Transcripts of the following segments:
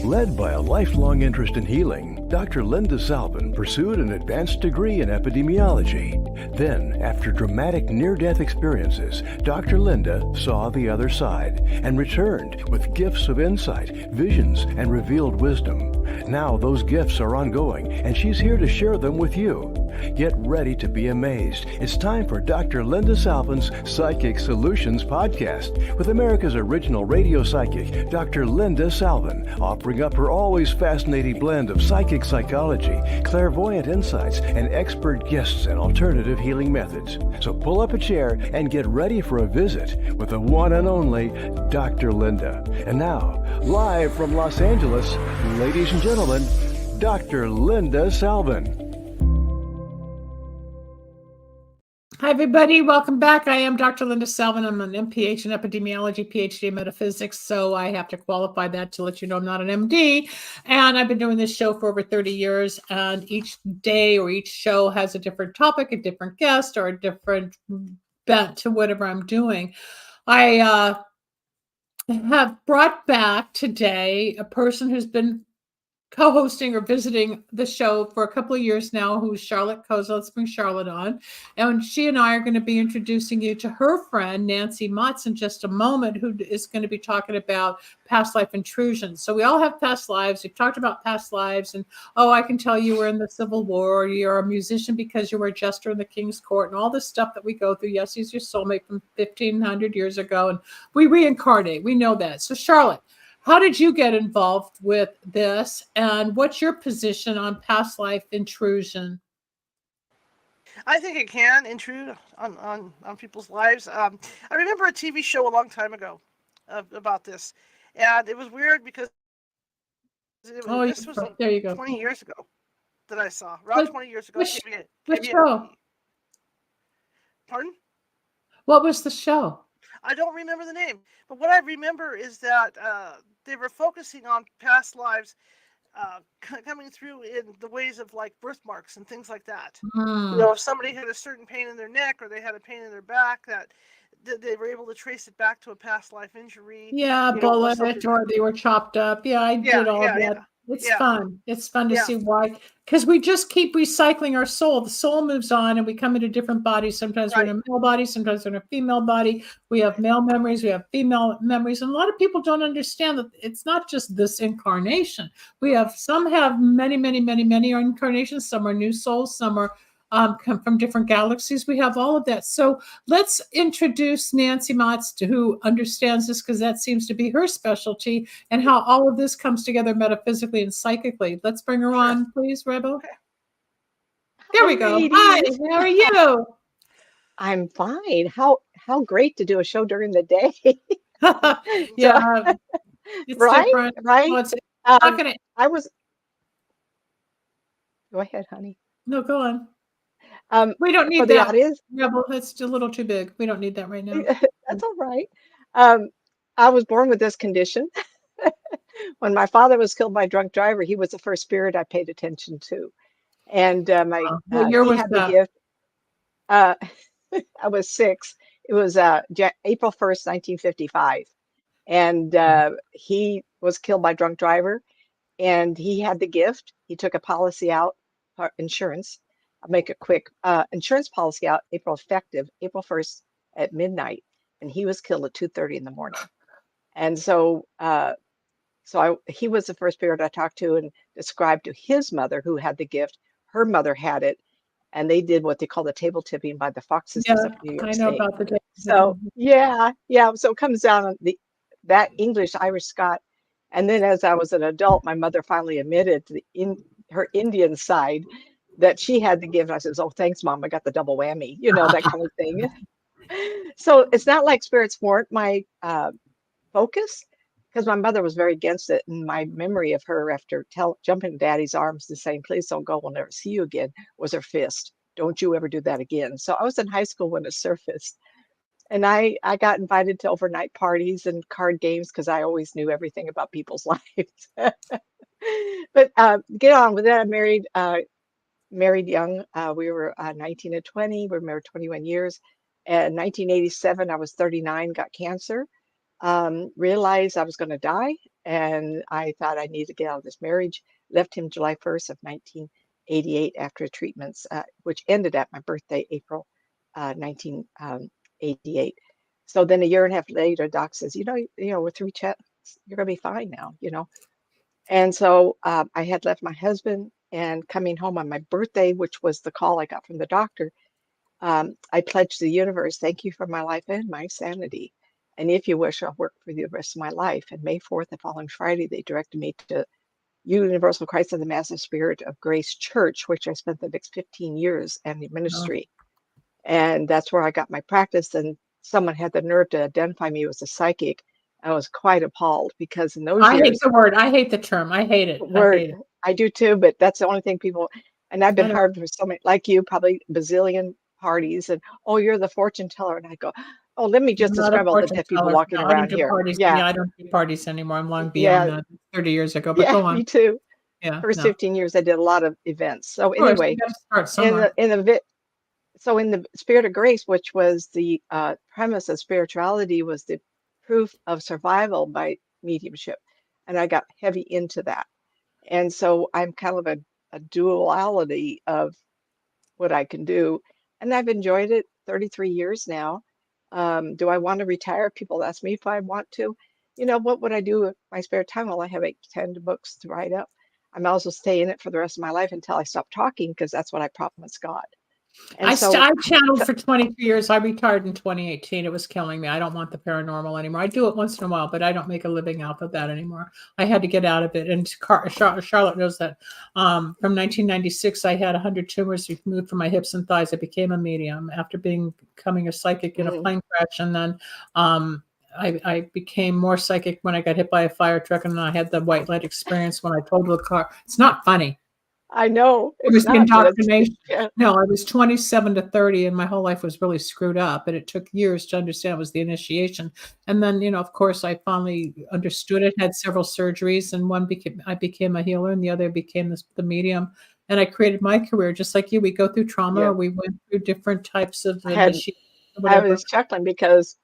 Led by a lifelong interest in healing, Dr. Linda Salvin pursued an advanced degree in epidemiology. Then, after dramatic near-death experiences, Dr. Linda saw the other side and returned with gifts of insight, visions, and revealed wisdom. Now those gifts are ongoing, and she's here to share them with you. Get ready to be amazed. It's time for Dr. Linda Salvin's Psychic Solutions podcast with America's original radio psychic, Dr. Linda Salvin, offering up her always fascinating blend of psychic psychology, clairvoyant insights, and expert guests and alternative healing methods. So pull up a chair and get ready for a visit with the one and only Dr. Linda. And now, live from Los Angeles, ladies and gentlemen, Dr. Linda Salvin. Hi, everybody. Welcome back. I am Dr. Linda Salvin. I'm an MPH in epidemiology, PhD in metaphysics, so I have to qualify that to let you know I'm not an MD. And I've been doing this show for over 30 years, and each day or each show has a different topic, a different guest, or a different bent to whatever I'm doing. I have brought back today a person who's been co-hosting or visiting the show for a couple of years now, who's Charlotte Kosa. Let's bring Charlotte on. And she and I are going to be introducing you to her friend, Nancy Matz, in just a moment, who is going to be talking about past life intrusion. So we all have past lives. We've talked about past lives and, oh, I can tell you were in the Civil War, or you're a musician because you were a jester in the King's Court, and all this stuff that we go through. Yes, he's your soulmate from 1,500 years ago, and we reincarnate. We know that. So Charlotte, how did you get involved with this, and what's your position on past life intrusion? I think it can intrude on people's lives. I remember a TV show a long time ago about this, and it was weird because this was there you go. 20 years ago that I saw. Around 20 years ago. Which show? Pardon? What was the show? I don't remember the name, but what I remember is that they were focusing on past lives coming through in the ways of like birthmarks and things like that. You know, if somebody had a certain pain in their neck or they had a pain in their back, that they were able to trace it back to a past life injury. Yeah, bullet, or they were chopped up. Yeah, I did all that. Yeah. It's fun. It's fun to see why, because we just keep recycling our soul. The soul moves on, and we come into different bodies. Sometimes we're in a male body, sometimes we're in a female body. We have male memories, we have female memories, and a lot of people don't understand that it's not just this incarnation. Some have many, many, many, many incarnations. Some are new souls. Some are come from different galaxies. We have all of that. So let's introduce Nancy Matz, who understands this, because that seems to be her specialty, and how all of this comes together metaphysically and psychically. Let's bring her on, please, Rebo. Okay. There we go. Hi, how are you? I'm fine. How great to do a show during the day. Yeah, it's right, different. right. Well, Go ahead, honey. No, go on. We don't need for that. the audience. Rebel, that's a little too big. We don't need that right now. That's all right. I was born with this condition. When my father was killed by a drunk driver, he was the first spirit I paid attention to. And What year he was had that? the gift. I was 6. It was April 1st, 1955. And he was killed by a drunk driver. And he had the gift. He took a policy out, insurance. I'll make it quick. Insurance policy out, April 1st at midnight. And he was killed at 2:30 in the morning. And so he was the first spirit I talked to and described to his mother, who had the gift. Her mother had it, and they did what they call the table tipping by the Fox Sisters of New York I know State. about the table So yeah. So it comes down on that English, Irish, Scot, and then as I was an adult, my mother finally admitted to her Indian side that she had the gift. I said, "Oh, thanks, Mom. I got the double whammy," that kind of thing. So it's not like spirits weren't my focus, because my mother was very against it. And my memory of her after jumping in Daddy's arms and saying, "Please don't go, we'll never see you again," was her fist. "Don't you ever do that again." So I was in high school when it surfaced. And I got invited to overnight parties and card games because I always knew everything about people's lives. But get on with that. I married young. We were 19 and 20. We were married 21 years. In 1987, I was 39, got cancer. realized I was going to die, and I thought I needed to get out of this marriage. Left him July 1st of 1988 after treatments, which ended at my birthday, April 1988. So then a year and a half later, Doc says, with 3 checks, you're going to be fine now, And so I had left my husband, and coming home on my birthday, which was the call I got from the doctor, I pledged to the universe, thank you for my life and my sanity. And if you wish, I'll work for you the rest of my life. And May 4th, the following Friday, they directed me to Universal Christ of the Massive Spirit of Grace Church, which I spent the next 15 years in the ministry. And that's where I got my practice. And someone had the nerve to identify me as a psychic. I was quite appalled because in those years. I hate the word. I hate the term. I hate it. I do too, but that's the only thing people, and I've been part of so many, like you, probably bazillion parties, and you're the fortune teller. And I go, let me just describe all the dead people walking around here. Yeah, I don't do parties anymore. I'm long beyond that, 30 years ago, but go on. Me too. Yeah. First 15 years, I did a lot of events. So anyway, in the Spirit of Grace, which was the premise of spirituality, was the proof of survival by mediumship. And I got heavy into that. And so I'm kind of a duality of what I can do. And I've enjoyed it 33 years now. Do I want to retire? People ask me if I want to. What would I do with my spare time? Well, I have 8 to 10 books to write up. I might also stay in it for the rest of my life until I stop talking, because that's what I promised God. And I channeled for 23 years. I retired in 2018. It was killing me. I don't want the paranormal anymore. I do it once in a while, but I don't make a living out of that anymore. I had to get out of it. And Charlotte knows that. From 1996, I had 100 tumors removed from my hips and thighs. I became a medium after becoming a psychic in a plane crash. And then I became more psychic when I got hit by a fire truck, and then I had the white light experience when I totaled the car. It's not funny. I know. It was the indoctrination. No, I was 27 to 30, and my whole life was really screwed up. And it took years to understand it was the initiation. And then, of course, I finally understood it, had several surgeries, and I became a healer, and the other became the medium. And I created my career just like you. We go through trauma, or we went through different types of initiation. I was chuckling because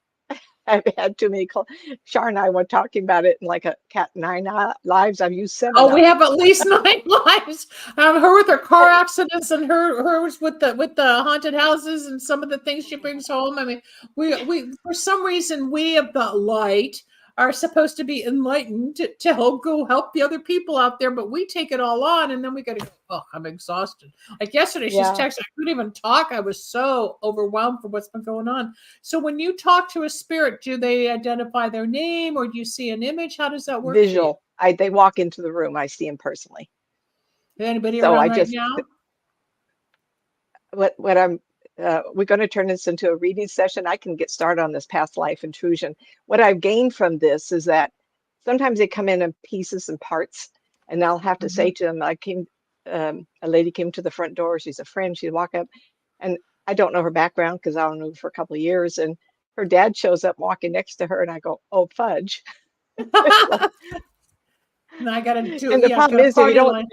I've had too many calls. Char and I were talking about it in like a cat 9 lives. I've used 7. Oh, we have at least 9 lives. Her with her car accidents, and hers with the haunted houses, and some of the things she brings home. I mean, we for some reason, we of the light are supposed to be enlightened to go help the other people out there, but we take it all on, and then we got to go, I'm exhausted. Like yesterday, she's texting, I couldn't even talk. I was so overwhelmed for what's been going on. So when you talk to a spirit, do they identify their name, or do you see an image? How does that work? Visual. They walk into the room. I see them personally. Is anybody around right now? What I'm we're going to turn this into a reading session. I can get started on this past life intrusion. What I've gained from this is that sometimes they come in pieces and parts, and I'll have to say to them, a lady came to the front door. She's a friend. She'd walk up, and I don't know her background because I don't know her for a couple of years. And her dad shows up walking next to her, and I go, "Oh, fudge." And I got to do. And the problem is, if you don't.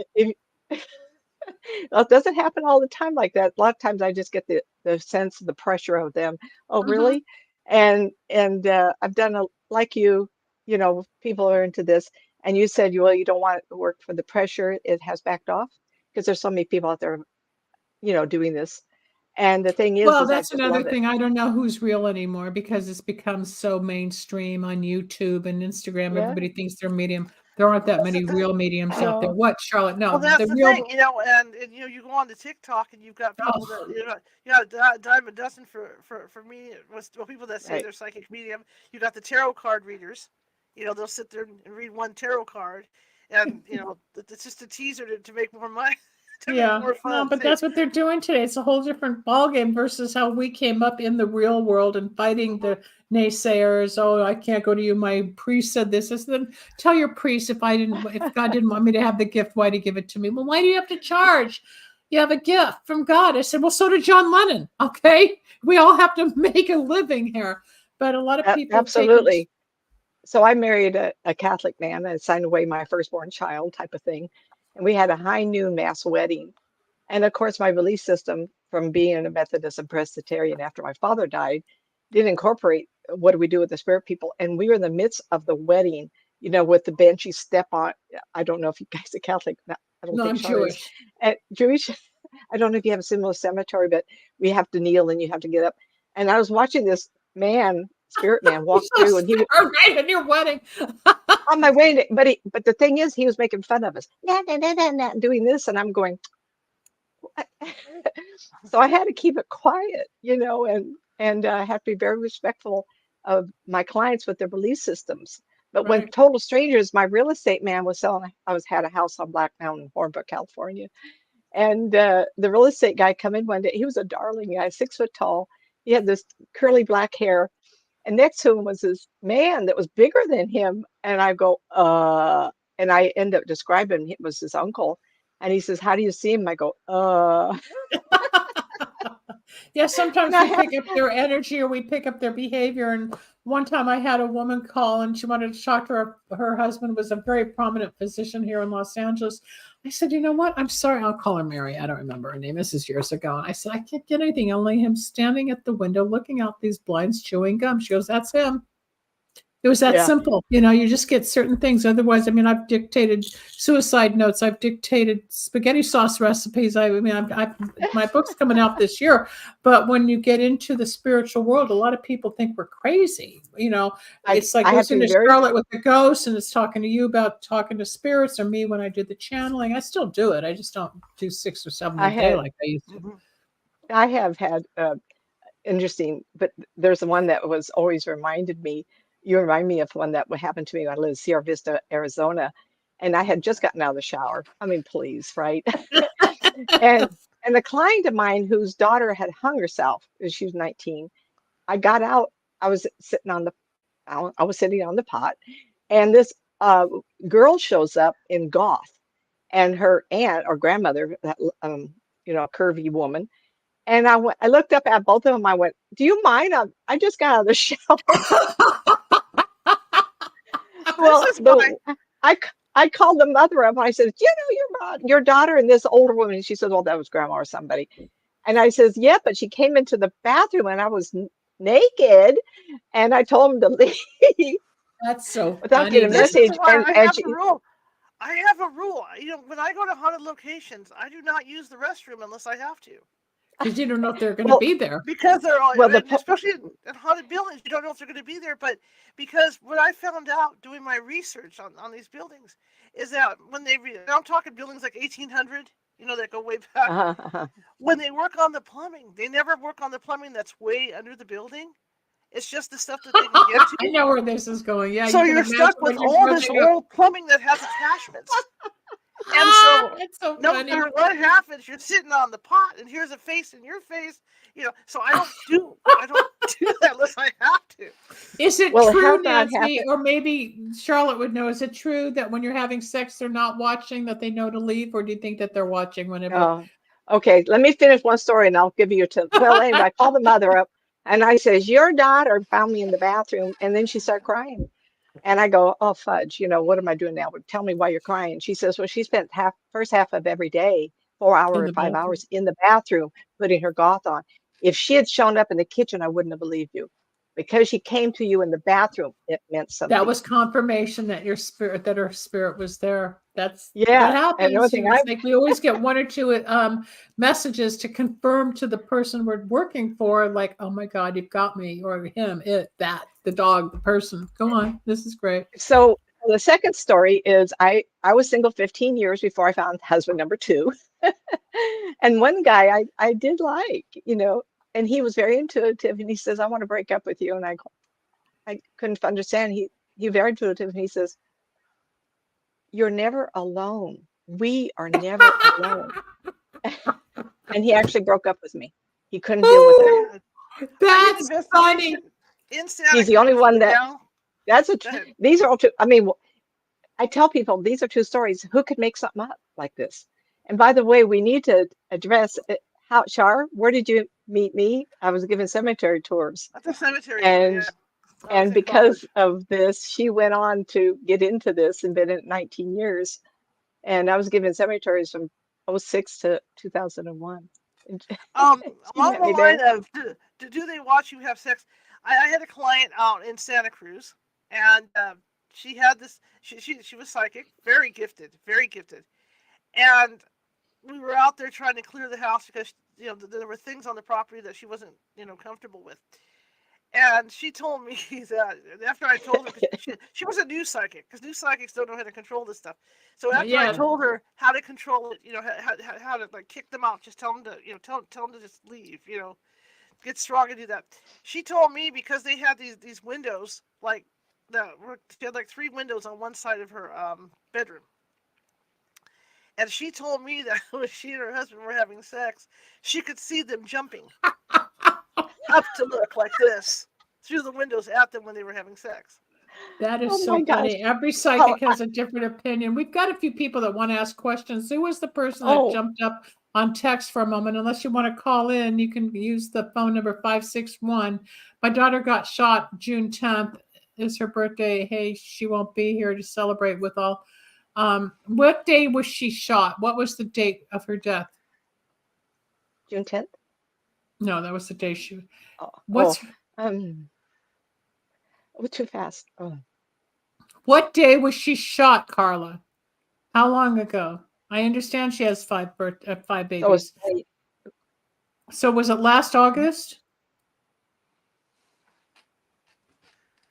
Well, it doesn't happen all the time like that. A lot of times I just get the sense of the pressure of them. Oh, really? And I've done like you, people are into this. And you said, you don't want to work for the pressure. It has backed off because there's so many people out there, doing this. And the thing is, that's another thing. I don't know who's real anymore because it's become so mainstream on YouTube and Instagram. Yeah. Everybody thinks they're medium. There aren't that many real mediums out there. What, Charlotte? No, well, that's the thing, and you go on to TikTok and you've got people that you got a dime a dozen for me. Well, people that say they're psychic medium. You got the tarot card readers. They'll sit there and read one tarot card, and it's just a teaser to make more money. But that's what they're doing today. It's a whole different ballgame versus how we came up in the real world and fighting the naysayers. Oh, I can't go to you. My priest said this. Then tell your priest if God didn't want me to have the gift, why to give it to me? Well, why do you have to charge? You have a gift from God. I said, well, so did John Lennon. Okay, we all have to make a living here, but a lot of people absolutely. So I married a Catholic man and signed away my firstborn child, type of thing. And we had a high noon mass wedding. And of course, my belief system from being a Methodist and Presbyterian after my father died didn't incorporate what do we do with the spirit people? And we were in the midst of the wedding, with the bench you step on. I don't know if you guys are Catholic. No, I don't No, think I'm Char is. Jewish. Jewish. I don't know if you have a similar cemetery, but we have to kneel and you have to get up. And I was watching this spirit man, walk through, and he was right at your wedding. on my way. But the thing is, he was making fun of us, doing this, and I'm going. So I had to keep it quiet, and I have to be very respectful of my clients with their belief systems. But when Right. total strangers, my real estate man was selling, had a house on Black Mountain, Hornbook, California. And the real estate guy come in one day. He was a darling guy, 6 foot tall. He had this curly black hair. And next to him was this man that was bigger than him. And I go, and I end up describing it was his uncle. And he says, how do you see him? I go, Yeah, sometimes And I we have, pick up their energy or we pick up their behavior. And one time I had a woman call and she wanted to talk to her husband was a very prominent physician here in Los Angeles. I said, you know what? I'm sorry. I'll call her Mary. I don't remember her name. This is years ago. And I said, I can't get anything. Only him standing at the window looking out these blinds, chewing gum. She goes, that's him. It was that yeah, simple. You just get certain things. Otherwise, I mean, I've dictated suicide notes. I've dictated spaghetti sauce recipes. My book's coming out this year. But when you get into the spiritual world, a lot of people think we're crazy. It's like I have to listening be to very, Charlotte with the ghosts, and it's talking to you about talking to spirits, or me when I do the channeling. I still do it. I just don't do 6 or 7 I a day had, like I used to. Mhm. I have had interesting, but there's the one that was always reminded me. You remind me of one that would happen to me when I lived in Sierra Vista, Arizona, and I had just gotten out of the shower. I mean, please, right? And a client of mine whose daughter had hung herself when she was 19. I got out. I was sitting on the I was sitting on the pot, and this girl shows up in goth, and her aunt or grandmother, that a curvy woman. And I looked up at both of them. I went, "Do you mind? I just got out of the shower." This Well, is why. I called the mother up. I said, your daughter and this older woman. And she said, well, that was grandma or somebody. And I says, yeah, but she came into the bathroom and I was naked, and I told him to leave That's so without funny. getting a This is message. why I And have she, a rule. I have a rule. When I go to haunted locations, I do not use the restroom unless I have to. Because you don't know if they're going to well, be there. Because they're all, well, and especially in haunted buildings, you don't know if they're going to be there. But because what I found out doing my research on these buildings is that when I'm talking buildings like 1800, that go way back. When they work on the plumbing, they never work on the plumbing that's way under the building. It's just the stuff that they can get to. I know where this is going. Yeah, So you can you're imagine stuck with when you're all this growing up. old plumbing that has attachments. And so That's so no funny. matter what happens, you're sitting on the pot, and here's a face in your face. So I don't do that unless I have to. Is it Well, true, how that Nancy, happened? or maybe Charlotte would know? Is it true that when you're having sex, they're not watching, that they know to leave, or do you think that they're watching whenever? Okay, let me finish one story and I'll give you well, anyway, I called the mother up and I says, your daughter found me in the bathroom, and then she started crying. And I go, oh fudge, what am I doing now? Tell me why you're crying. She says, well, she spent first half of every day, 4 In hours the or 5 bathroom. hours in the bathroom, putting her goth on. If she had shown up in the kitchen, I wouldn't have believed you. Because she came to you in the bathroom, it meant That something. was confirmation that her spirit was there. That's what Yeah. And happens. another thing It's like we always get 1 or 2 messages to confirm to the person we're working for, like, oh my God, you've got me, or him, it, that, the dog, the person. Go on. This is great. So the second story is I was single 15 years before I found husband number 2. And one guy I did like, and he was very intuitive, and he says, I want to break up with you. And I couldn't understand. He very intuitive, and he says, you're never alone. We are never alone. And he actually broke up with me. He couldn't deal with it. That's funny. He's the only one these are all two. I mean, I tell people these are 2 stories. Who could make something up like this? And by the way, we need to address how, Char, where did you meet me? I was giving cemetery tours. At the cemetery. And because of this, she went on to get into this and been in it 19 years. And I was giving cemeteries from 06 to 2001. Along the line of do they watch you have sex? I had a client out in Santa Cruz, and she had this. She was psychic, very gifted, very gifted, and we were out there trying to clear the house because there were things on the property that she wasn't comfortable with. And she told me that after I told her, 'cause she was a new psychic, because new psychics don't know how to control this stuff. So after I Yeah. told her how to control it, how to like kick them out, just tell them to, tell them to just leave, get strong and do that. She told me because they had these windows, like she had like 3 windows on one side of her bedroom. And she told me that when she and her husband were having sex, she could see them jumping up to look like this through the windows at them when they were having sex. That is Oh so my gosh. funny. Every Oh, psychic has a different opinion. We've got a few people that want to ask questions. Who was the person that oh, jumped up on text for a moment? Unless you want to call in, you can use the phone number 561. My daughter got shot June 10th. Is her birthday. Hey, she won't be here to celebrate with all. What day was she shot? What was the date of her death? June 10th. No, that was the day she. Oh, What's too fast. Oh, what day was she shot, Carla? How long ago? I understand she has 5 so babies. So was it last August?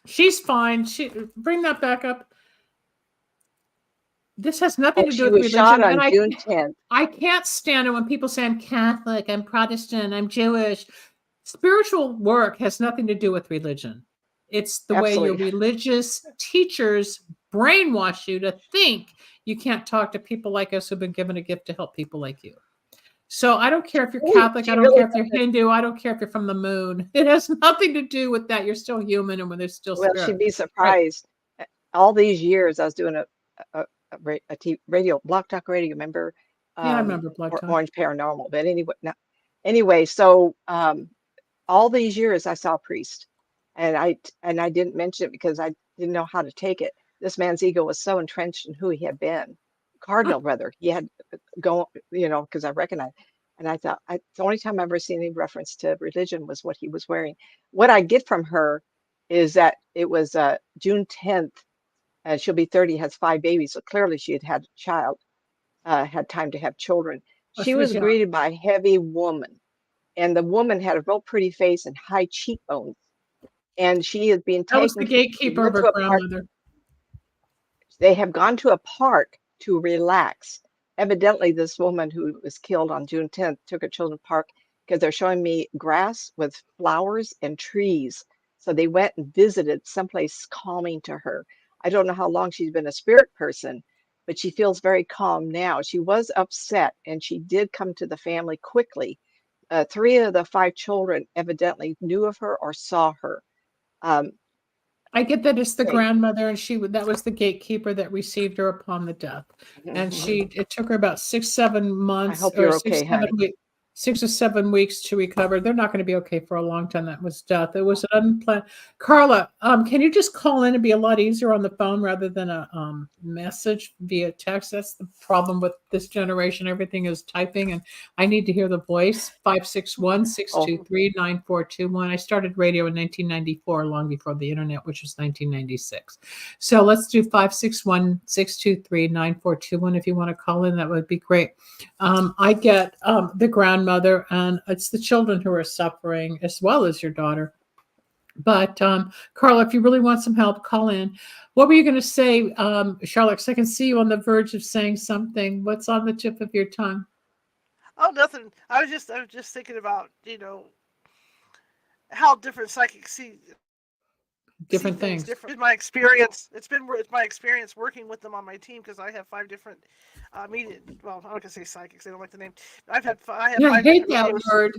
She's fine. Bring that back up. This has nothing to do she with was religion. shot on And June 10th. I can't stand it when people say I'm Catholic, I'm Protestant, I'm Jewish. Spiritual work has nothing to do with religion. It's the way your Absolutely. religious teachers brainwash you to think you can't talk to people like us who've been given a gift to help people like you. So I don't care if you're Catholic. She I don't really care if you're Hindu. I don't care if you're from the moon. It has nothing to do with that. You're still human, and when there's still Well, spirit. she'd be Right. surprised. All these years, I was doing a radio, Block Talk Radio, remember? Yeah, I remember Blood Talk. Orange Paranormal. But anyway, so all these years I saw a priest, and I didn't mention it because I didn't know how to take it. This man's ego was so entrenched in who he had been, cardinal brother. He had go, because I recognized. And I thought, the only time I've ever seen any reference to religion was what he was wearing. What I get from her is that it was June 10th, and she'll be 30, has 5 babies. So clearly she had a child, had time to have children. She was greeted by a heavy woman, and the woman had a real pretty face and high cheekbones. And she is being That was the taken. gatekeeper of her grandmother. They have gone to a park to relax. Evidently, this woman who was killed on June 10th took her children to the park because they're showing me grass with flowers and trees. So they went and visited someplace calming to her. I don't know how long she's been a spirit person, but she feels very calm now. She was upset, and she did come to the family quickly. 3 of the 5 children evidently knew of her or saw her. I get that it's the grandmother, and that was the gatekeeper that received her upon the death. And it took her about 6-7 months. I hope you're okay, honey. 6 or 7 weeks to recover. They're not going to be okay for a long time. That was death. It was an unplanned. Carla, can you just call in? It'd be a lot easier on the phone rather than a message via text. That's the problem with this generation. Everything is typing, and I need to hear the voice. 561-623-9421. I started radio in 1994, long before the internet, which was 1996. So let's do 561-623-9421. If you want to call in, that would be great. I get the grandmother, and it's the children who are suffering as well as your daughter. But Carla, if you really want some help, call in. What were you going to say, Charlotte? 'Cause I can see you on the verge of saying something. What's on the tip of your tongue? Oh, nothing. I was just thinking about how different psychics see different things. Different. In my experience, it's my experience working with them on my team, because I have 5 different medium. Well, I'm not gonna say psychics. They don't like the name. I have 5 hate that mediums. word.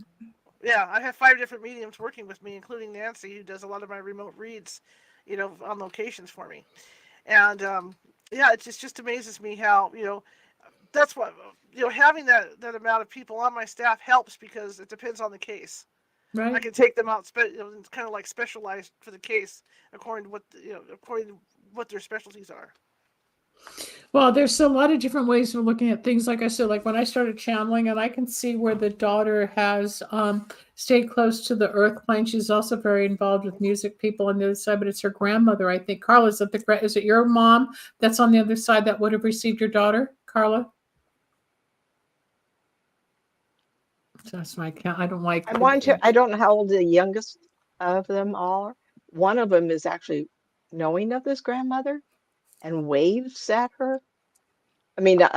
Yeah, I have 5 different mediums working with me, including Nancy, who does a lot of my remote reads, on locations for me. And yeah, it just amazes me how that's what having that amount of people on my staff helps, because it depends on the case. Right. I can take them out, it's kind of like specialized for the case according to what according to what their specialties are. Well, there's a lot of different ways of looking at things. Like I said, like when I started channeling, and I can see where the daughter has stayed close to the earth plane. She's also very involved with music people on the other side, but it's her grandmother, I think. Carla, is it your mom that's on the other side that would have received your daughter, Carla? That's my count. I don't like. I don't know how old the youngest of them are. One of them is actually knowing of this grandmother and waves at her. I mean, the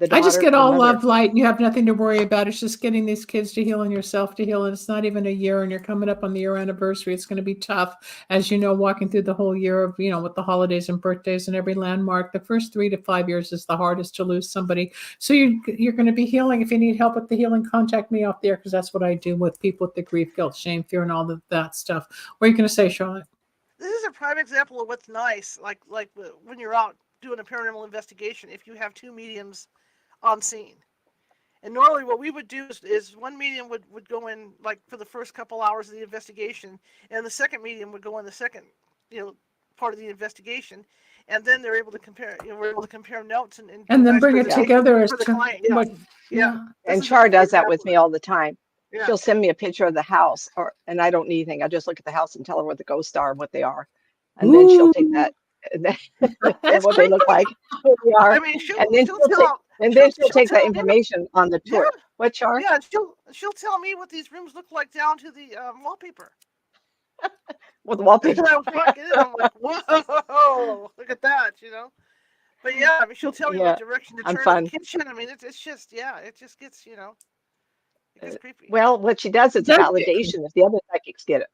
daughter. I just get all mother. love, light, and you have nothing to worry about. It's just getting these kids to heal and yourself to heal. And it's not even a year, and you're coming up on the year anniversary. It's going to be tough, as you know, walking through the whole year of, with the holidays and birthdays and every landmark. The first 3 to 5 years is the hardest to lose somebody. So you're going to be healing. If you need help with the healing, contact me out there, because that's what I do with people with the grief, guilt, shame, fear, and all of that stuff. What are you going to say, Charlotte? This is a prime example of what's nice, like when you're out doing a paranormal investigation, if you have 2 mediums on scene. And normally what we would do is one medium would go in like for the first couple hours of the investigation, and the second medium would go in the second part of the investigation, and then they're able to compare. We're able to compare notes and then bring it together as for the to client. Yeah. And Char does that with me all the time. Yeah. She'll send me a picture of the house, and I don't need anything. I just look at the house and tell her what the ghosts are and what they are, and then she'll take that and what they look like, who they are. I mean, and then she'll take that information on the tour. Yeah. What, Char? Yeah, she'll tell me what these rooms look like down to the wallpaper. With the wallpaper. I'm like, whoa, look at that, But yeah, I mean, she'll tell me what direction to turn the kitchen. I mean, it's just, it just gets, it gets creepy. Well, what she does is validation. If the other psychics get it,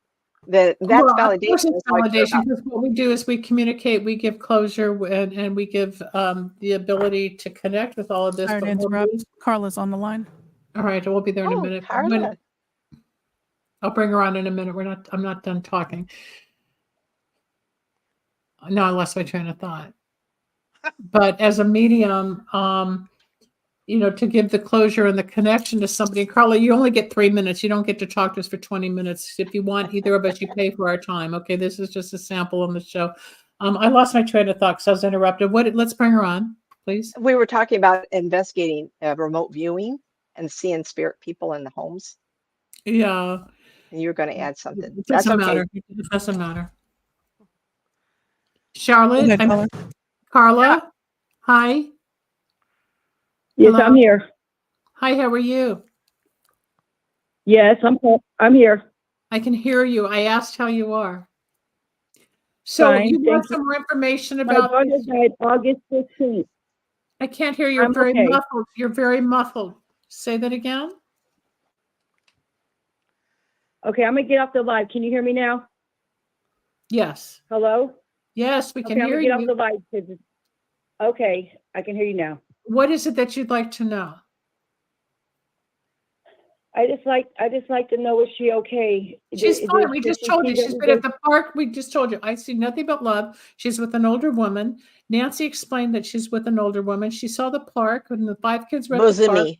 that's validation. It's validation, because what we do is we communicate, we give closure, and we give the ability to connect with all of this. Carla's on the line. All right, we'll be there in a minute. Carla. I'll bring her on in a minute. I'm not done talking. No, I lost my train of thought. But as a medium, to give the closure and the connection to somebody. Carla, you only get 3 minutes. You don't get to talk to us for 20 minutes. If you want either of us, you pay for our time. Okay, this is just a sample on the show. I lost my train of thought because I was interrupted. Let's bring her on, please. We were talking about investigating remote viewing and seeing spirit people in the homes. Yeah. And you're going to add something. It doesn't matter. It doesn't matter. Charlotte, Carla, Yeah. Hi. Yes, Hello? I'm here. Hi, how are you? Yes, I'm here. I can hear you. I asked how you are. So Fine, you want thank you. some more information My about daughter died August 15th. I can't hear you. You're I'm very okay. muffled. You're very muffled. Say that again. Okay, I'm gonna get off the live. Can you hear me now? Yes. Hello? Yes, we can I'm hear gonna get off you. the live. 'Cause okay, I can hear you now. What is it that you'd like to know? I just like to know, is she okay? She's fine. We just told you. Does She's been at the park. We just told you. I see nothing but love. She's with an older woman. Nancy explained that she's with an older woman. She saw the park when the 5 kids were at the park. Bosomy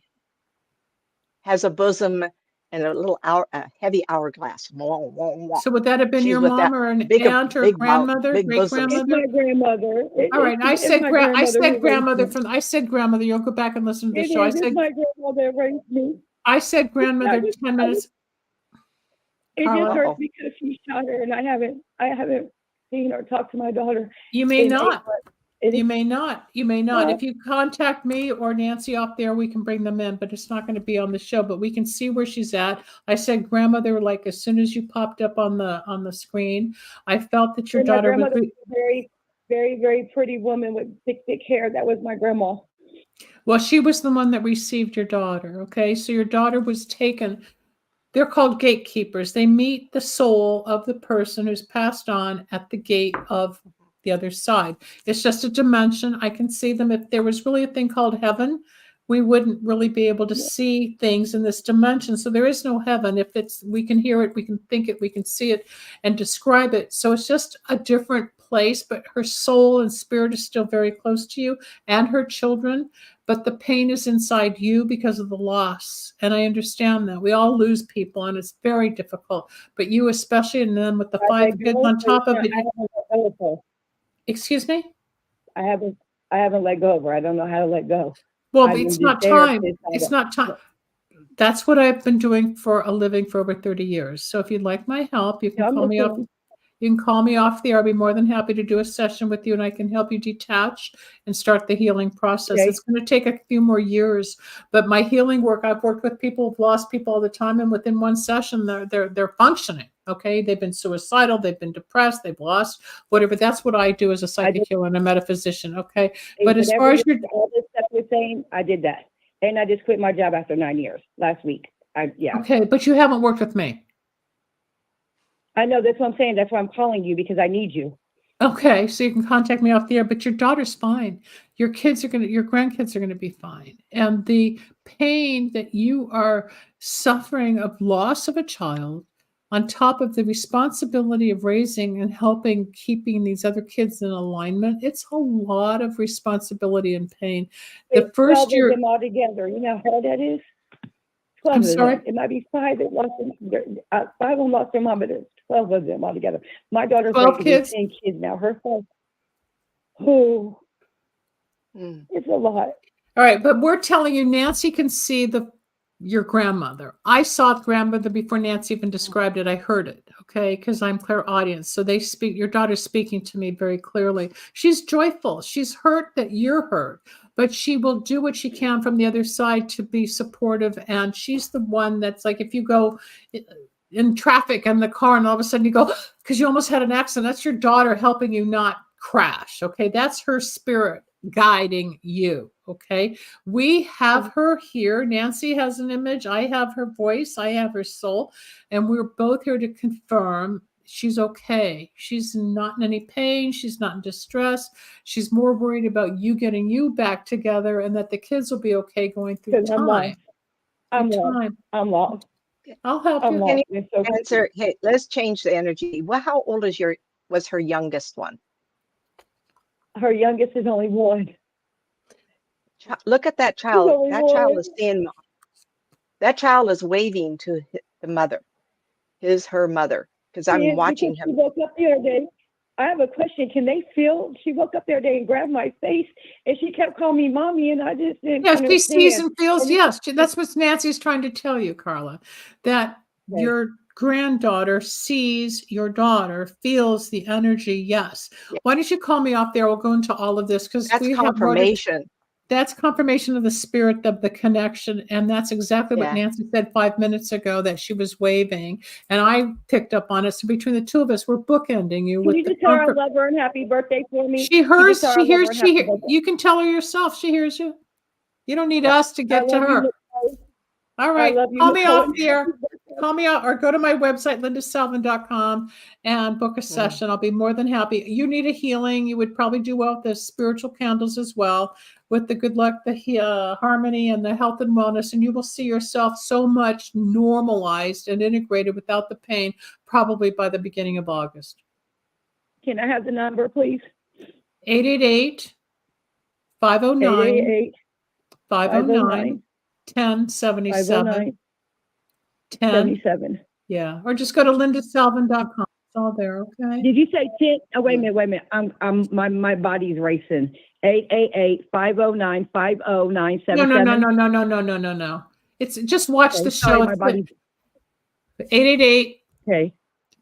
has a bosom and a little heavy hourglass. So would that have been She's your with mom that or an big- aunt or big grandmother, big bosom. It's great-grandmother? my grandmother. All right, I It's said my grandmother who raised grandmother me. I said grandmother. You'll go back and listen to the It show. is. It's my grandmother who raised me. I said grandmother just- 10 minutes. It Carla? just hurts because she shot her, and I haven't seen or talked to my daughter. You may in not. 8 months. It You is- may not. You may not. Well- If you contact me or Nancy off there, we can bring them in, but it's not going to be on the show. But we can see where she's at. I said grandmother, like as soon as you popped up on the screen, I felt that your And my daughter grandmother was. was a very, very, very pretty woman with thick hair. That was my grandma. Well, she was the one that received your daughter. Okay, so your daughter was taken. They're called gatekeepers. They meet the soul of the person who's passed on at the gate of the other side. It's just a dimension. I can see them. If there was really a thing called heaven, we wouldn't really be able to see things in this dimension. So there is no heaven. We can hear it, we can think it, we can see it and describe it. So it's just a different place, but her soul and spirit is still very close to you and her children. But the pain is inside you because of the loss. And I understand that. We all lose people and it's very difficult. But you especially, and then with the 5 kids on top of it. Excuse me? I have I haven't let go of her. I don't know how to let go. Well, I've it's been not just there time. since I It's got- not time. That's what I've been doing for a living for over 30 years. So if you'd like my help, you can No, I'm call me up. listening. You can call me off the air. I'll be more than happy to do a session with you, and I can help you detach and start the healing process. Okay. It's going to take a few more years, but my healing work, I've worked with people who've lost people all the time, and within one session, they're functioning. Okay, they've been suicidal, they've been depressed, they've lost whatever. That's what I do as a psychic healer and a metaphysician. Okay, but as far as all this stuff you're saying, I did that, and I just quit my job after 9 years last week. Okay, but you haven't worked with me. I know, that's what I'm saying. That's why I'm calling you, because I need you. Okay, so you can contact me off the air, but your daughter's fine. Your grandkids are gonna be fine. And the pain that you are suffering of loss of a child, on top of the responsibility of raising and helping keeping these other kids in alignment, it's a lot of responsibility and pain. The It's first 12 year, of them all together. You know how hard that is? 12 I'm of them. sorry? It might be 5 that lost them. 5 of them lost their mom, but there's 12 of them all together. My daughter's 12 raising kids? 10 kids now. Her son, oh, Mm. it's a lot. All right, but we're telling you Nancy can see your grandmother. I saw the grandmother before Nancy even described it. I heard it, okay, because I'm clairaudience. So your daughter's speaking to me very clearly. She's joyful. She's hurt that you're hurt, but she will do what she can from the other side to be supportive. And she's the one that's like, if you go in traffic in the car and all of a sudden you go, because you almost had an accident, that's your daughter helping you not crash, okay? That's her spirit guiding you, okay? We have her here. Nancy has an image. I have her voice. I have her soul. And we're both here to confirm she's okay. She's not in any pain. She's not in distress. She's more worried about you getting you back together and that the kids will be okay going through 'Cause I'm lost. I'm Through lost. time. I'm lost. I'll help I'm you. lost. Can It's so Answer. Hey, let's change the energy. Well, how old was her youngest one? Her youngest is only 1. Look at that child. only That child one. is seeing. That child is waving to the mother. Her mother, because I'm watching Because him. She woke up the other day. I have a question. Can they feel? She woke up the other day and grabbed my face, and she kept calling me mommy, and I just didn't Yes, she sees understand. and feels. And Yes, that's what Nancy's trying to tell you, Carla, that Okay. your granddaughter sees your daughter, feels the energy. Yes. Yeah. Why don't you call me off there? We'll go into all of this because That's we have more to. confirmation. That's confirmation of the spirit of the connection. And that's exactly what Yeah. Nancy said 5 minutes ago, that she was waving. And I picked up on it. So between the two of us, we're bookending you Can with you the just tell her I comfort. love her and happy birthday for me? She hears, Can you just tell her I love her and happy birthday? you can tell her yourself. She hears you. You don't need Yeah. us to get to love you, her. Miss Cohen. All right. love you, Call Miss me off Cohen. there. Call me out or go to my website, lindasalvin.com, and book a session. I'll be more than happy. You need a healing. You would probably do well with the spiritual candles as well, with the good luck, the harmony, and the health and wellness. And you will see yourself so much normalized and integrated without the pain, probably by the beginning of August. Can I have the number, please? 888 509 888 509 1077 509 10. 77. Yeah, or just go to lindasalvin.com. It's all there, okay? Did you say 10? Oh, wait a minute. My body's racing. 888-509-5097. No. It's just watch Okay, the sorry, show. my body's 888 okay.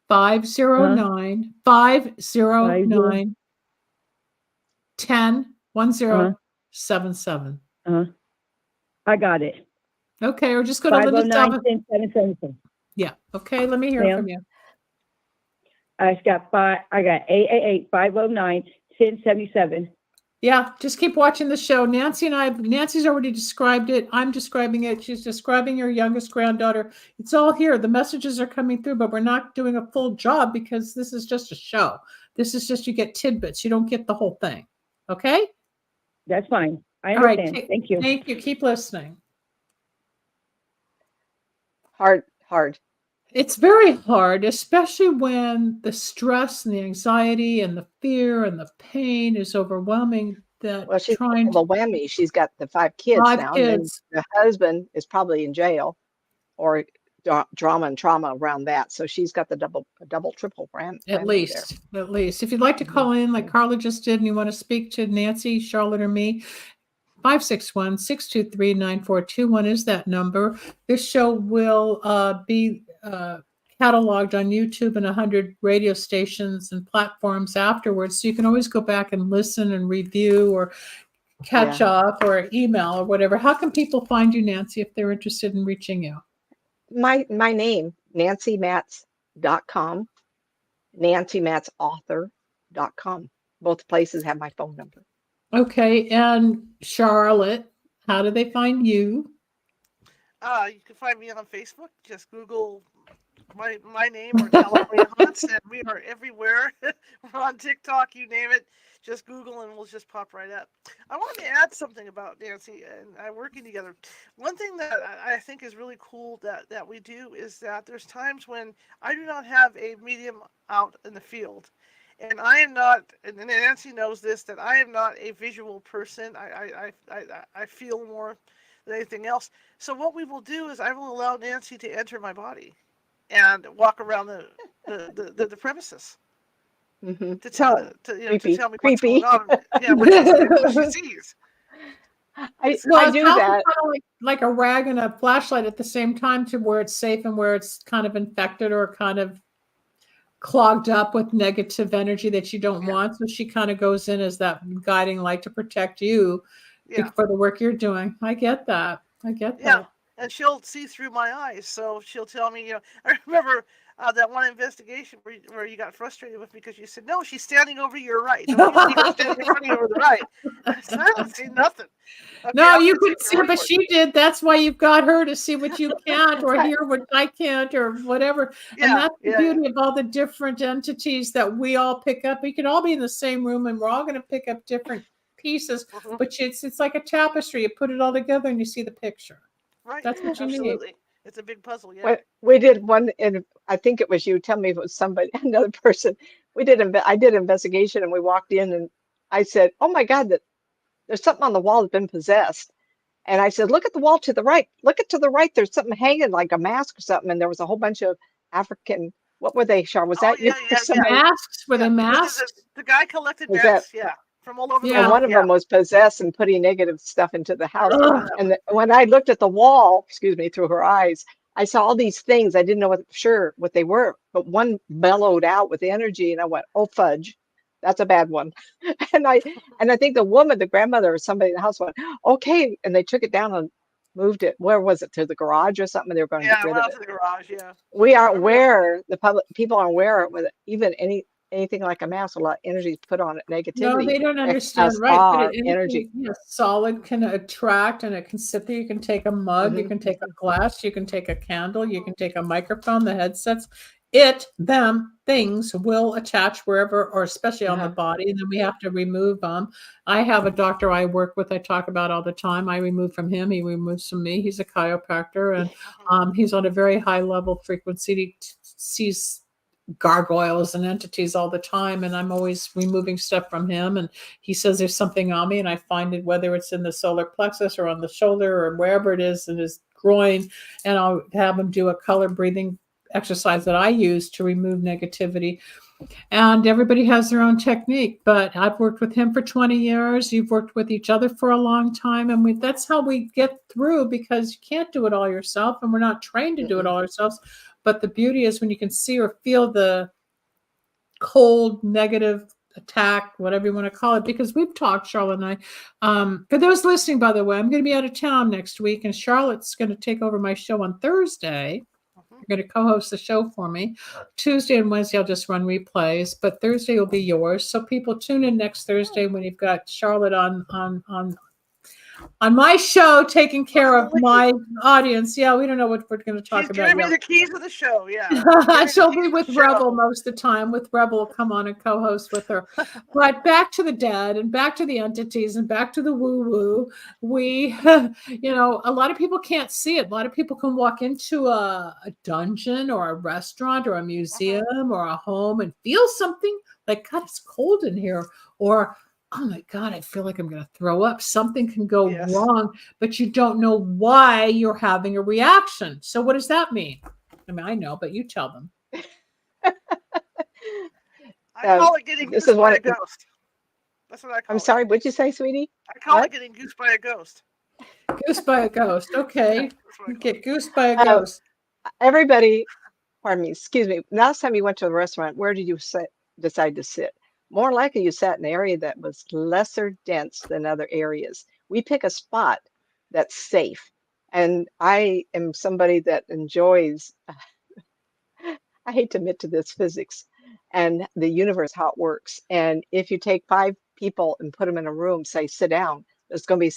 509 509 1077. I got it. Okay, or just go to Linda 509 Salvin. 1077. Yeah. Okay, let me hear Ma'am? from you. I got 888-509-1077. Yeah, just keep watching the show. Nancy's already described it. I'm describing it. She's describing your youngest granddaughter. It's all here. The messages are coming through, but we're not doing a full job because this is just a show. This is just, you get tidbits. You don't get the whole thing. Okay? That's fine. I All right. understand. Thank you. Thank you. Keep listening. Hard. It's very hard, especially when the stress and the anxiety and the fear and the pain is overwhelming. Well, she's got the whammy. She's got the 5 kids now. And then the husband is probably in jail or drama and trauma around that. So she's got the double, triple brand At there. least. If you'd like to call in like Carla just did and you want to speak to Nancy, Charlotte, or me, 561-623-9421 is that number. This show will be cataloged on YouTube and 100 radio stations and platforms afterwards. So you can always go back and listen and review or catch up or email or whatever. How can people find you, Nancy, if they're interested in reaching you? My name, nancymatz.com, nancymatzauthor.com. Both places have my phone number. Okay, and Charlotte, how do they find you? You can find me on Facebook. Just Google my name or California Haunts, and we are everywhere. We're on TikTok, you name it. Just Google and we'll just pop right up. I wanted to add something about Nancy and I working together. One thing that I think is really cool that we do is that there's times when I do not have a medium out in the field. And I am not, and Nancy knows this, that I am not a visual person. I feel more than anything else. So what we will do is I will allow Nancy to enter my body and walk around the premises. Mm-hmm. To tell me Creepy. what's going on. Yeah, what she sees. I do Kind that. of like a rag and a flashlight at the same time to where it's safe and where it's kind of infected or kind of clogged up with negative energy that you don't want. So she kind of goes in as that guiding light to protect you for the work you're doing. I get that. Yeah, and she'll see through my eyes. So she'll tell me, I remember that one investigation where you got frustrated with me because you said, no, she's standing over your right. No, she's standing in front of you over the right. I said, I don't see nothing. Okay, no, you couldn't see it, but she did. That's why you've got her to see what you can't or hear what I can't or whatever. And that's the beauty of all the different entities that we all pick up. We can all be in the same room and we're all going to pick up different pieces, but it's like a tapestry. You put it all together and you see the picture. Right. That's what you need. It's a big puzzle. Yeah. We did one, and I think it was you. Tell me if it was somebody, another person. I did investigation, and we walked in, and I said, "Oh my God, there's something on the wall that's been possessed." And I said, "Look at the wall to the right. Look to the right. There's something hanging like a mask or something." And there was a whole bunch of African. What were they, Char? Was that you? Masks? Were they masks? The guy collected masks. From all over the world. One of them was possessed and putting negative stuff into the house. And when I looked at the wall, through her eyes, I saw all these things. I didn't know what they were, but one bellowed out with energy, and I went, "Oh fudge, that's a bad one." and I think the grandmother or somebody in the house went, "Okay," and they took it down and moved it. Where was it? To the garage or something? They were going to get rid of it. To the garage. Yeah. We aren't aware. People aren't aware with even anything like a mask, a lot of energy is put on it, negativity. No, they don't understand, right? But energy. Solid can attract and it can sit there. You can take a mug, you can take a glass, you can take a candle, you can take a microphone, the headsets. Things will attach wherever, or especially on the body, and then we have to remove them. I have a doctor I work with, I talk about all the time. I remove from him, he removes from me. He's a chiropractor, and he's on a very high level frequency. He sees gargoyles and entities all the time, and I'm always removing stuff from him, and he says there's something on me, and I find it, whether it's in the solar plexus or on the shoulder or wherever it is in his groin, and I'll have him do a color breathing exercise that I use to remove negativity. And everybody has their own technique, but I've worked with him for 20 years. You've worked with each other for a long time, and that's how we get through, because you can't do it all yourself, and we're not trained to do it all ourselves. But the beauty is when you can see or feel the cold, negative attack, whatever you want to call it, because we've talked, Charlotte and I. For those listening, by the way, I'm going to be out of town next week, and Charlotte's going to take over my show on Thursday. You're going to co-host the show for me. Tuesday and Wednesday, I'll just run replays, but Thursday will be yours. So people tune in next Thursday when you've got Charlotte on my show, taking care of my audience. Yeah, we don't know what we're going to talk about. She's giving me the keys of the show. Yeah, she'll be with Rebel most of the time. With Rebel, will come on and co-host with her. But back to the dead, and back to the entities, and back to the woo-woo. We, a lot of people can't see it. A lot of people can walk into a dungeon or a restaurant or a museum or a home and feel something like, God, it's cold in here, or oh my God, I feel like I'm going to throw up. Something can go wrong, but you don't know why you're having a reaction. So what does that mean? I mean, I know, but you tell them. I call it getting this goosed is by one. a ghost. That's what I call I'm it. sorry. What'd you say, sweetie? I call What? it getting goosed by a ghost. Goosed by a ghost. Okay. That's what I call Get it. goosed by a ghost. Everybody, pardon me, excuse me. Last time you went to a restaurant, where did you decide to sit? More likely, you sat in an area that was lesser dense than other areas. We pick a spot that's safe. And I am somebody that enjoys, I hate to admit to this, physics and the universe, how it works. And if you take 5 people and put them in a room, say, sit down, there's going to be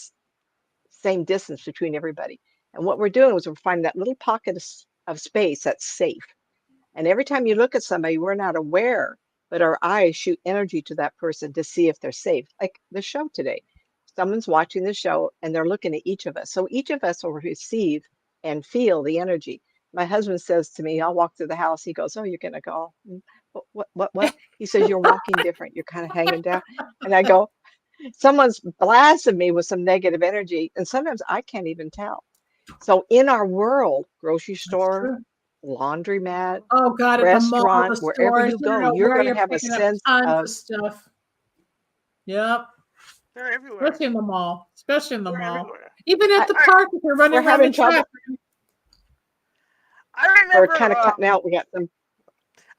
same distance between everybody. And what we're doing is we're finding that little pocket of space that's safe. And every time you look at somebody, we're not aware, but our eyes shoot energy to that person to see if they're safe. Like the show today. Someone's watching the show and they're looking at each of us. So each of us will receive and feel the energy. My husband says to me, I'll walk through the house. He goes, oh, you're going to go. What? He says, you're walking different. You're kind of hanging down. And I go, someone's blasted me with some negative energy. And sometimes I can't even tell. So in our world, grocery store, laundromat, Oh God, at the mall, restaurant, the wherever stores, you you don't go, know you're where going to you're have a picking up sense tons of, of stuff. Yep. They're everywhere. Especially in the mall. Especially in the They're mall. everywhere. Even at the I- park, if you're running we're around having the trouble. track. I We're remember. kind of cutting out. We got some.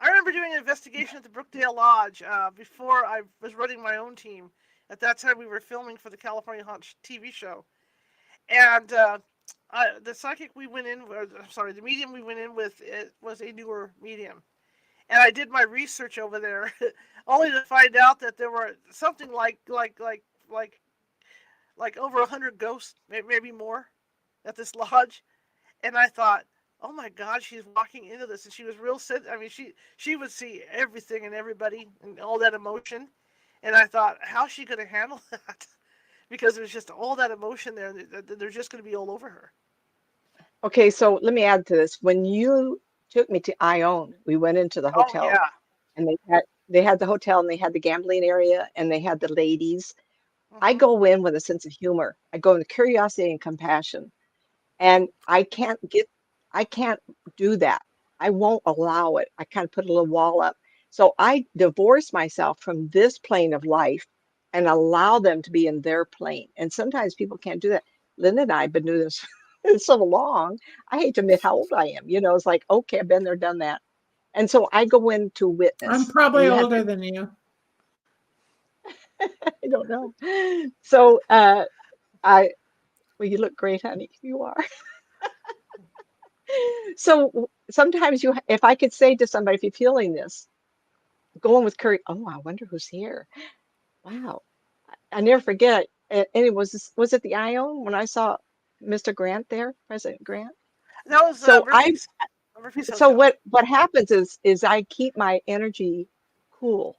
I remember doing an investigation at the Brookdale Lodge before I was running my own team. At that time, we were filming for the California Haunt TV show, and the psychic we went in, the medium we went in with was a newer medium, and I did my research over there, only to find out that there were something like over 100 ghosts, maybe more, at this lodge, and I thought, oh my God, she's walking into this, and she was real I mean, she would see everything and everybody and all that emotion, and I thought, how's she going to handle that? Because there's just all that emotion there, they're just going to be all over her. Okay, so let me add to this. When you took me to Ione, we went into the Oh hotel, yeah, and they had the hotel, and they had the gambling area, and they had the ladies. I Mhm. go in with a sense of humor. I go with curiosity and compassion, and I can't do that. I won't allow it. I kind of put a little wall up. So I divorce myself from this plane of life and allow them to be in their plane. And sometimes people can't do that. Linda and I have been doing this so long. I hate to admit how old I am. You know, it's like, okay, I've been there, done that. And so I go in to I'm witness. probably And you have older to, than you. I don't know. So well, you look great, honey. You are. So sometimes if I could say to somebody, if you're feeling this, go in with courage. Oh, I wonder who's here. Wow. I never forget. And it was it the Ion when I saw Mr. Grant there, President Grant? That was So Murphy's so Hotel. what happens is I keep my energy cool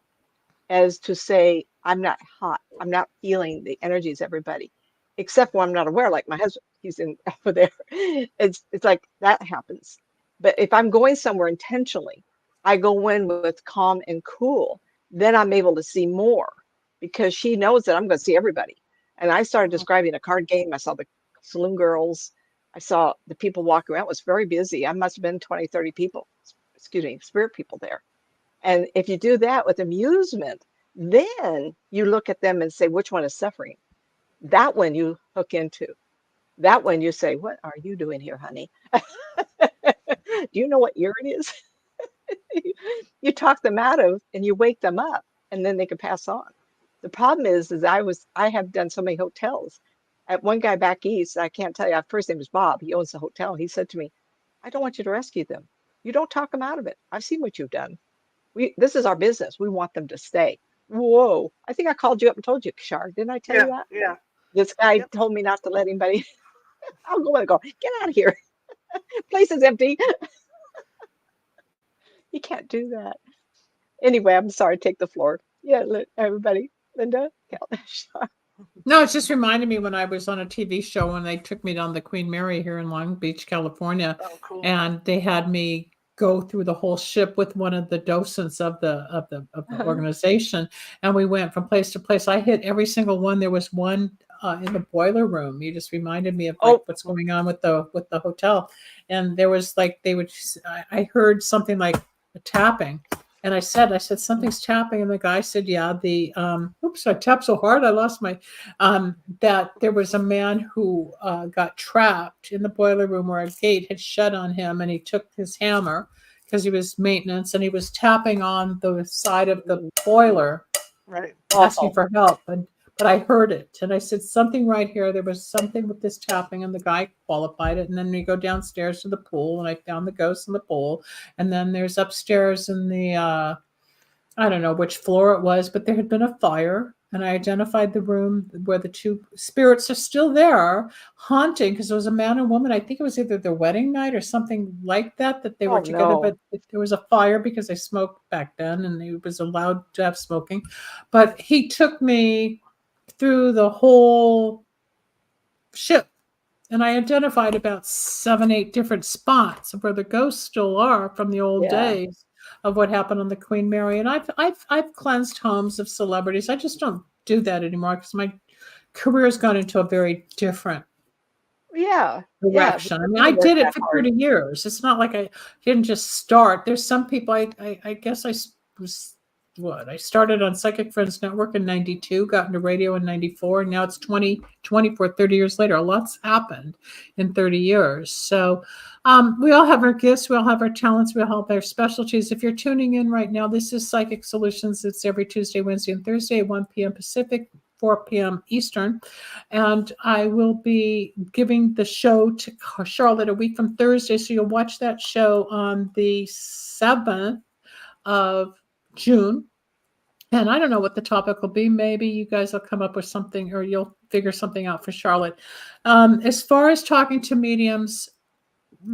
as to say I'm not hot. I'm not feeling the energies of everybody, except when I'm not aware, like my husband, he's in over there. It's like that happens. But if I'm going somewhere intentionally, I go in with calm and cool, then I'm able to see more because she knows that I'm going to see everybody. And I started Mhm. describing a card game. I saw the saloon girls. I saw the people walking around. It was very busy. I must have been 20, 30 people, excuse me, spirit people there. And if you do that with amusement, then you look at them and say, which one is suffering? That one you hook into. That one you say, what are you doing here, honey? Do you know what year it is? You talk them out of and you wake them up and then they can pass on. The problem is I have done so many hotels. At one guy back east, I can't tell you, our first name is Bob. He owns the hotel. He said to me, I don't want you to rescue them. You don't talk them out of it. I've seen what you've done. This is our business. We want them to stay. Whoa. I think I called you up and told you, Kashar. Didn't I tell you Yeah, that? yeah. This guy Yep. told me not to let anybody. I'll go and go, get out of here. Place is empty. You can't do that. Anyway, I'm sorry. Take the floor. Yeah, everybody. Linda? Kashar. No, it's just reminded me when I was on a TV show when they took me down the Queen Mary here in Long Beach, California, Oh, cool. and they had me go through the whole ship with one of the docents of the organization, and we went from place to place. I hit every single one. There was one in the boiler room. You just reminded me of like what's going on with the hotel. And there was like I heard something like a tapping. And I said, something's tapping. And the guy said, yeah, I tapped so hard, I lost my, that there was a man who got trapped in the boiler room where a gate had shut on him. And he took his hammer because he was maintenance and he was tapping on the side of the boiler, right, asking for help. But I heard it. And I said, something right here. There was something with this tapping, and the guy qualified it. And then we go downstairs to the pool, and I found the ghost in the pool. And then there's upstairs in the, I don't know which floor it was, but there had been a fire. And I identified the room where the two spirits are still there, haunting, because there was a man and woman. I think it was either their wedding night or something like that they were together. No. But there was a fire because they smoked back then, and it was allowed to have smoking. But he took me through the whole ship, and I identified about 7-8 different spots of where the ghosts still are from the old days of what happened on the Queen Mary. And I've cleansed homes of celebrities. I just don't do that anymore because my career has gone into a very different direction. I mean, I did it for 30 years. It's not like I didn't just start. There's some people, I guess I was I started on Psychic Friends Network in 92, got into radio in 94, and now it's 24, 30 years later. A lot's happened in 30 years. So we all have our gifts, we all have our talents, we all have our specialties. If you're tuning in right now, this is Psychic Solutions. It's every Tuesday, Wednesday, and Thursday at 1 p.m. Pacific, 4 p.m. Eastern. And I will be giving the show to Charlotte a week from Thursday. So you'll watch that show on the 7th of June. And I don't know what the topic will be. Maybe you guys will come up with something, or you'll figure something out for Charlotte. As far as talking to mediums,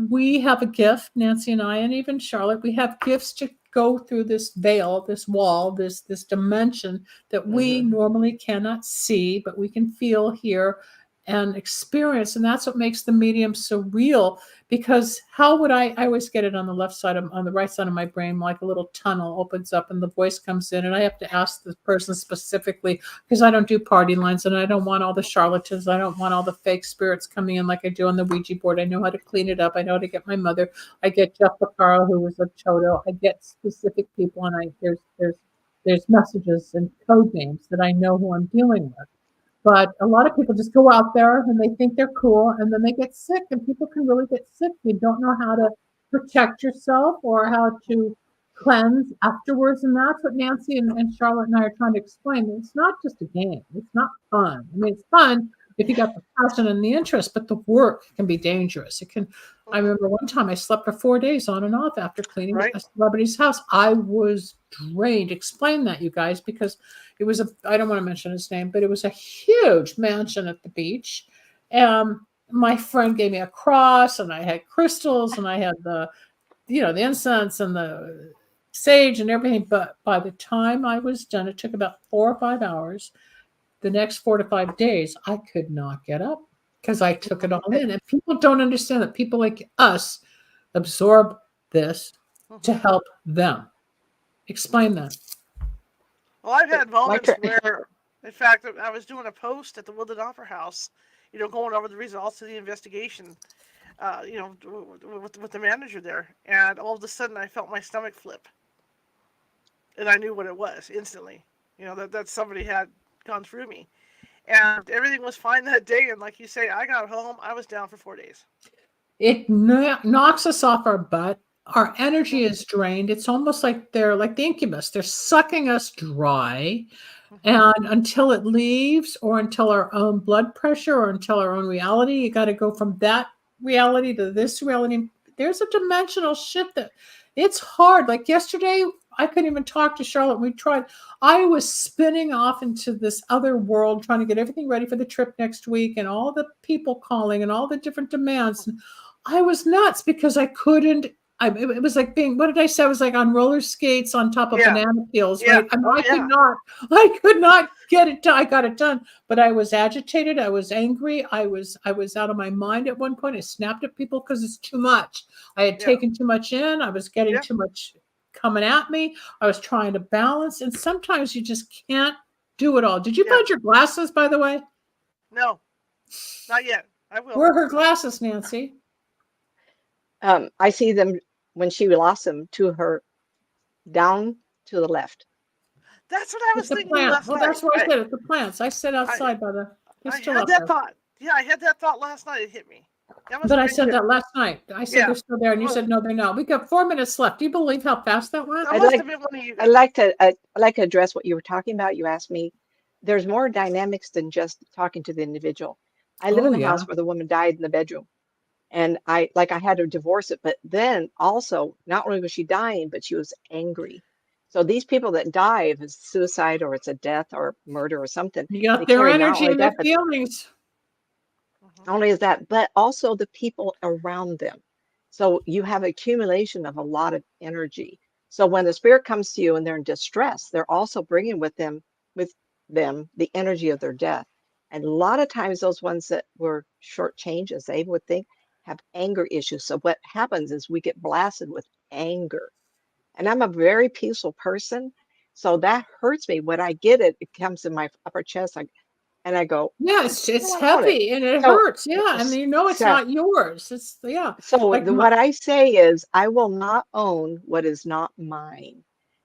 we have a gift, Nancy and I, and even Charlotte, we have gifts to go through this veil, this wall, this dimension that we normally cannot see, but we can feel, hear, and experience. And that's what makes the medium so real, because how would I always get it on the on the right side of my brain, like a little tunnel opens up and the voice comes in, and I have to ask the person specifically, because I don't do party lines and I don't want all the charlatans. I don't want all the fake spirits coming in like I do on the Ouija board. I know how to clean it up. I know how to get my mother. I get Jeff Picaro, who was a Chodo. I get specific people, and there's messages and code names that I know who I'm dealing with. But a lot of people just go out there and they think they're cool, and then they get sick, and people can really get sick. You don't know how to protect yourself or how to cleanse afterwards. And that's what Nancy and Charlotte and I are trying to explain. It's not just a game. It's not fun. I mean, it's fun if you got the passion and the interest, but the work can be dangerous. I remember one time I slept for 4 days on and off after cleaning a celebrity's house. I was drained. Explain that, you guys, because it was I don't want to mention his name, but it was a huge mansion at the beach. My friend gave me a cross, and I had crystals, and I had the incense and the sage and everything. But by the time I was done, it took about 4 or 5 hours. The next 4 to 5 days, I could not get up because I took it all in. And people don't understand that people like us absorb this to help them. Explain that. Well, I've had moments where, in fact, I was doing a post at the Woodland Opera House, going over the results of the investigation, with the manager there. And all of a sudden, I felt my stomach flip. And I knew what it was instantly, that somebody had gone through me. And everything was fine that day. And like you say, I got home, I was down for 4 days. It knocks us off our butt. Our energy is drained. It's almost like they're like the incubus. They're sucking us dry. And until it leaves, or until our own blood pressure, or until our own reality, you got to go from that reality to this reality. There's a dimensional shift that it's hard. Like yesterday, I couldn't even talk to Charlotte. We tried. I was spinning off into this other world, trying to get everything ready for the trip next week, and all the people calling and all the different demands. And I was nuts because I couldn't. It was like being, what did I say? I was like on roller skates on top of banana peels, right? I could not get it done. I got it done, but I was agitated. I was angry. I was out of my mind at one point. I snapped at people because it's too much. I had taken too much in. I was getting too much coming at me. I was trying to balance, and sometimes you just can't do it all. Did you find your glasses, by the way? No, not yet. I will. Where are her glasses, Nancy? I see them when she lost them to her down to the left. That's what I was It's the thinking plant. last Well, night. that's what I said. It's the plants. I sit outside by the. I Still had up that there. thought. Yeah, I had that thought last night. It hit me. But I said that last night. I said Yeah. they're still there, and you Well- said no, they're not. We got 4 minutes left. Do you believe how fast that went? That I'd must like- have been one of you. I'd like to address what you were talking about. You asked me. There's more dynamics than just talking to the individual. I live Oh, in a yeah. house where the woman died in the bedroom, and I had to divorce it. But then also, not only was she dying, but she was angry. So these people that die, if it's suicide or it's a death or murder or something, You got they their carry not energy only and their that, but feelings. not only is that, but also the people around them. So you have accumulation of a lot of energy. So when the spirit comes to you and they're in distress, they're also bringing with them the energy of their death. And a lot of times those ones that were shortchanged, as they would think, have anger issues. So what happens is we get blasted with anger. And I'm a very peaceful person. So that hurts me. When I get it, it comes in my upper chest. And I go, Yeah, it's I want it. heavy and it So, hurts. Yeah, and you know it's so- not yours. It's So Like what I say is, I will not own what is not mine.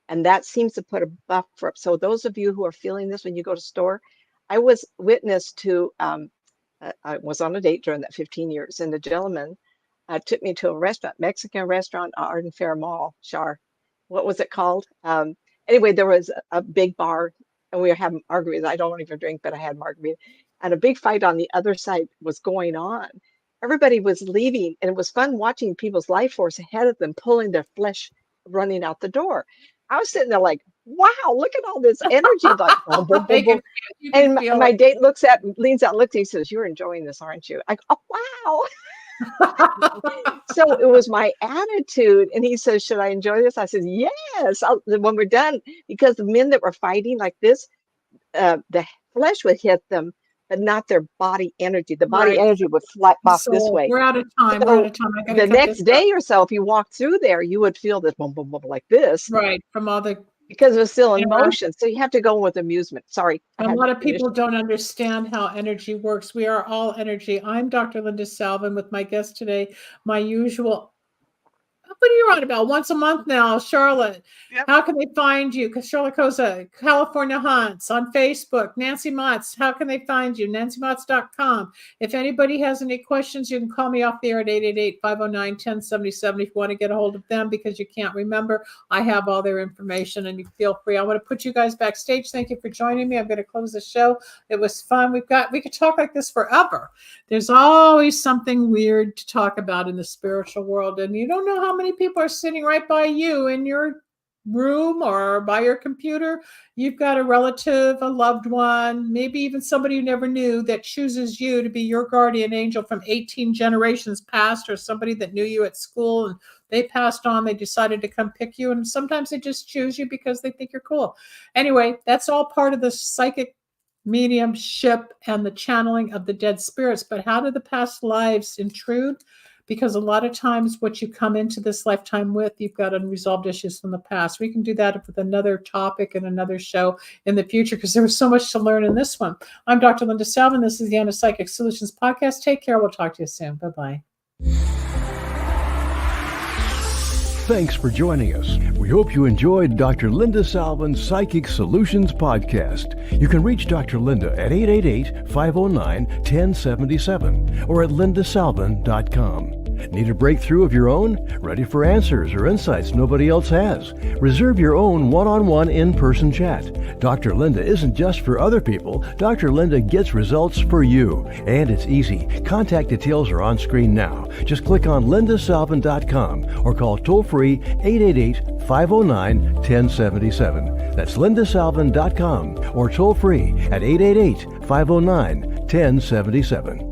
And that seems to put a buffer up. So those of you who are feeling this when you go to store, I was witness to, I was on a date during that 15 years, and the gentleman took me to a restaurant, Mexican restaurant, Arden Fair Mall, Shar. What was it called? Anyway, there was a big bar, and we were having margaritas. I don't even drink, but I had margarita. And a big fight on the other side was going on. Everybody was leaving, and it was fun watching people's life force ahead of them, pulling their flesh, running out the door. I was sitting there like, wow, look at all this energy. Like, boom, boom, boom, boom. And my date leans out, looks at me, says, "You're enjoying this, aren't you?" I go, "Oh, wow." So it was my attitude. And he says, "Should I enjoy this?" I said, "Yes." When we're done, because the men that were fighting like this, the flesh would hit them, but not their body energy. The body Right. energy would flap off So this way. we're out of time. So We're out of time. I gotta The cut next this day or so, if you walked through there, you would feel this boom, boom, boom like this, right from all the. because it was still in Yeah. motion. So you have to go with amusement. Sorry. I A had lot to of finish. people don't understand how energy works. We are all energy. I'm Dr. Linda Salvin with my guest today, my usual. What are you on about? Once a month now, Charlotte. Yep. How can they find you? Because Charlotte Kosa, California Hunts on Facebook. Nancy Matz, how can they find you? NancyMatz.com. If anybody has any questions, you can call me off the air at 888-509-1077 if you want to get a hold of them because you can't remember. I have all their information and you feel free. I want to put you guys backstage. Thank you for joining me. I'm going to close the show. It was fun. We could talk like this forever. There's always something weird to talk about in the spiritual world, and you don't know how many people are sitting right by you in your room or by your computer. You've got a relative, a loved one, maybe even somebody you never knew that chooses you to be your guardian angel from 18 generations past, or somebody that knew you at school and they passed on, they decided to come pick you, and sometimes they just choose you because they think you're cool. Anyway, that's all part of the psychic mediumship and the channeling of the dead spirits. But how do the past lives intrude? Because a lot of times what you come into this lifetime with, you've got unresolved issues from the past. We can do that with another topic and another show in the future because there was so much to learn in this one. I'm Dr. Linda Salvin. This is the Anna Psychic Solutions Podcast. Take care. We'll talk to you soon. Bye-bye. Thanks for joining us. We hope you enjoyed Dr. Linda Salvin's Psychic Solutions Podcast. You can reach Dr. Linda at 888-509-1077 or at lindasalvin.com. Need a breakthrough of your own? Ready for answers or insights nobody else has? Reserve your own one-on-one in-person chat. Dr. Linda isn't just for other people. Dr. Linda gets results for you. And it's easy. Contact details are on screen now. Just click on lindasalvin.com or call toll-free 888-509-1077. That's lindasalvin.com or toll-free at 888-509-1077.